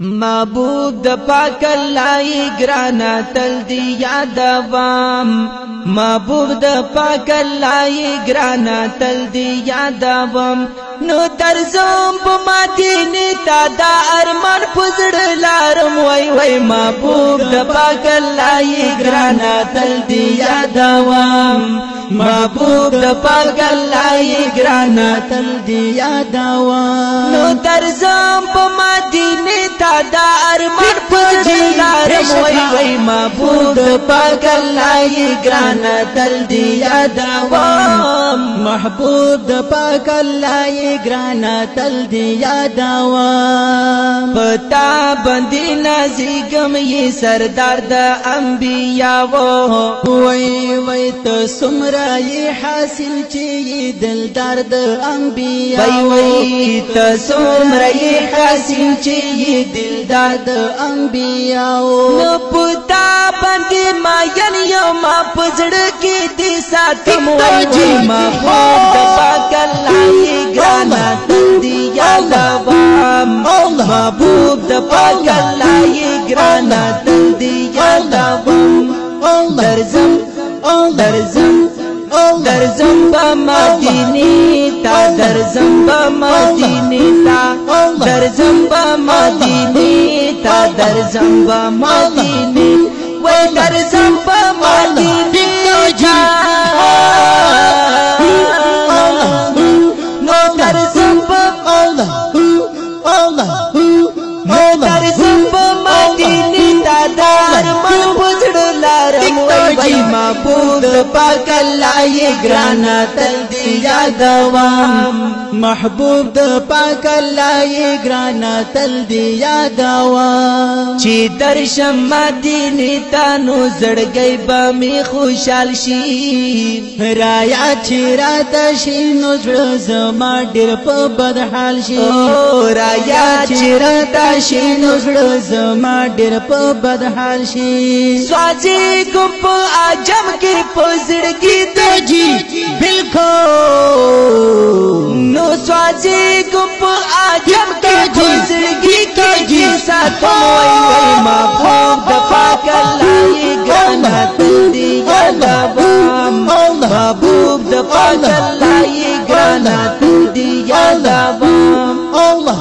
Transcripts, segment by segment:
محبوب د پاک الله ګرانا تل دی یادوام محبوب د پاک الله ګرانا تل دی یادوام نو درځم په مدینه تا دا ارمان پزړ لارم وای وای محبوب د پاک الله ګرانا تل دی یادوام محبوب د پاک الله ګرانا تل دی یادوام نو درځم په مدینه تا دا ارمان پزړ لارم وای وای محبوب د پاک الله ګرانا تل دی یادوام محبوب د پاک الله ګرانا تل دی یادوام پتا باندې نازګم یې سردار د انبیاء وای وای ته سمرا یې حاصل چې دلدار د انبیاء وای وای ته سمرا یې حاصل چې دلدار د انبیاء نو پتا باندې ما یو ما پزړ کې دې ساتم وای وای محبوب د پاک الله ګرانا تل دی یادوام محبوب د پاک الله ګرانا تل دی یادوام درځم په مدینه تا درځم په مدینه تا درځم په مدینه تا درځم په مدینه وای درځم په مدینه محبوب د پاک الله ګرانا تل دی یادوام محبوب د پاک الله ګرانا تل دی یادوام چې درشم مدینه ته نو زړګی به می خوشحال شي رایا چې راته شي نو زړه زما ډېر په بدحال شي رایا چې راته شي نو زړه زما ډېر په بدحال شي سوځي کوم په عجم کې پزړګي ته جی بالکل نو سوځي کوم په عجم کې پزړګي کې ساتم وای وای محبوب د پاک الله ګرانا تل دی یادوام محبوب د پاک الله ګرانا تل دی یادوام الله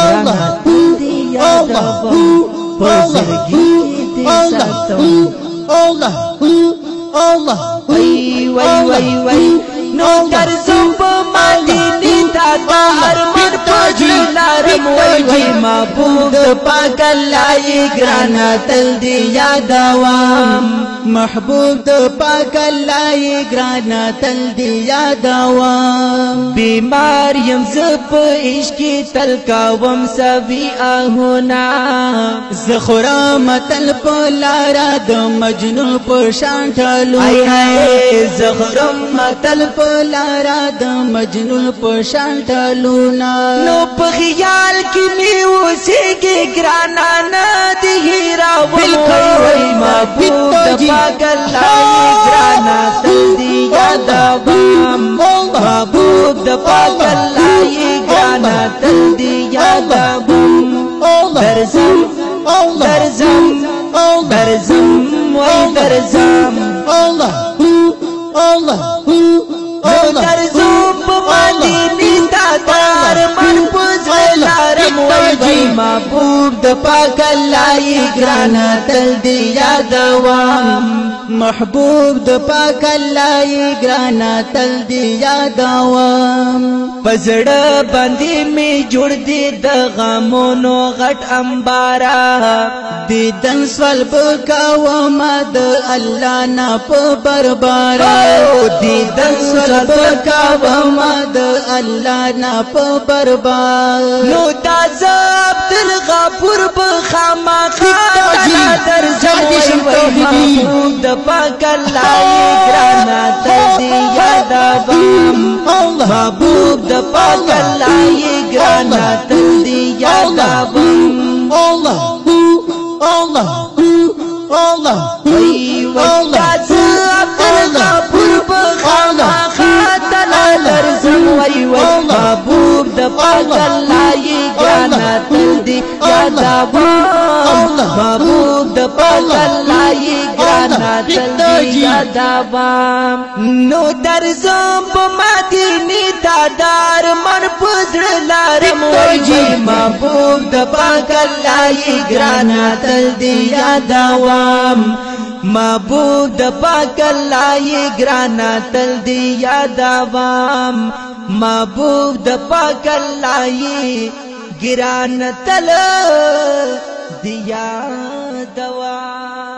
الله تل دی یادوام پزړګي کې ساتم الله وای وای وای وای نو درځم په مدینه تا دا ارمان پزړ لارم وای وای محبوب د پاک الله ګرانا تل دی یادوام محبوب د پاک الله ګرانا تل دی یادوام بیمار یم زپ عشق تل کاوم سوي اهونا زخرام تل په لارا د مجنون په شان ټالو ای زخرم تل په لارا د مجنون په شان ټالونا نو په خیال کې می اوسېږي ګرانا نه دی هیرا وای محبوب د پاک الله ګرانا تل دی یادوام محبوب د پاک الله ګرانا تل دی یادوام درځم وای درځم درځم په مدینه تا دار من پزړ لارم وای وای محبوب د پاک الله ګرانا تل دی یادوام محبوب د پاک الله ګرانا تل دی یادوام پزړ باندې می جوړ دی د غمونو غټ انبارا دیدن سوال بکاو ما د الله نا په بربار دیدن سوال بکاو ما د الله نا په بربار نو تازه عبدالغفور بخما خاطر درځم وای محبوب د پاک الله ګرانا تل دی یادوام محبوب د پاک الله ګرانا تل دی یادوام الله وای وای تازه عبدالغفور بخما خاطر درځم وای وای محبوب د پاک الله ګرانا تل دی یادوام محبوب د پاک الله ګرانا تل دی یادوام نو درځم په مدینه تادار من پزړ لارم وای محبوب د پاک الله ګرانا تل دی یادوام محبوب د پاک الله ګرانا تل دی یادوام محبوب د پاک الله ګرانا تل دی یادوام